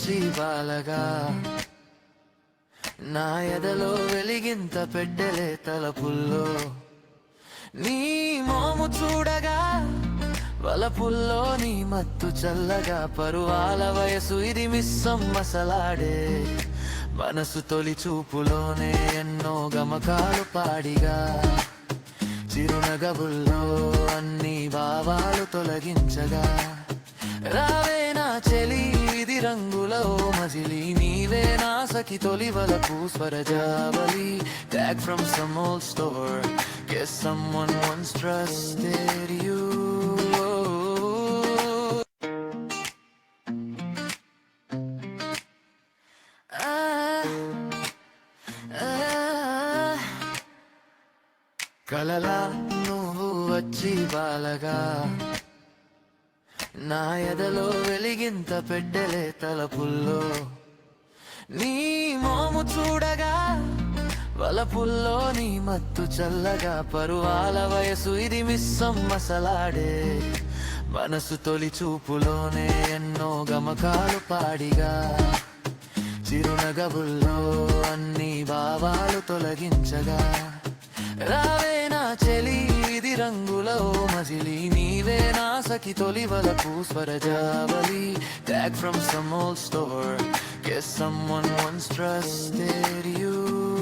వచ్చి బాలగా నా ఎదలో వెలిగింత పెట్టెలే తలపుల్లో నీ మోము చూడగా వలపుల్లో నీ మత్తు చల్లగా పరువాల వయసు ఇది మిస్సమ్మసలాడే మనసు తొలి చూపులోనే ఎన్నో గమకాలు పాడిగా చిరునగవుల్లో అన్ని భావాలు తొలగించగా రావే నా చెలి ఇది రంగులో మజిలీ నీవే నా సఖి తొలి వలపు స్వరజావళి tag from some old store guess someone once trusted you కలలా నువ్వు వచ్చి బాలగా నా ఎదలో వెలిగింత పెట్టెలే తలపుల్లో నీ మోము చూడగా వలపుల్లో నీ మత్తు చల్లగా పరువాల వయసు ఇది మిస్సమ్మసలాడే మనసు తొలి చూపులోనే ఎన్నో గమకాలు పాడిగా చిరునగవుల్లో అన్ని భావాలు తొలగించగా రావే నా చెలి ఇది రంగులో మజిలీ నీవే నా సఖి తొలి వలపు స్వరజావళి tag from some old store guess someone once trusted you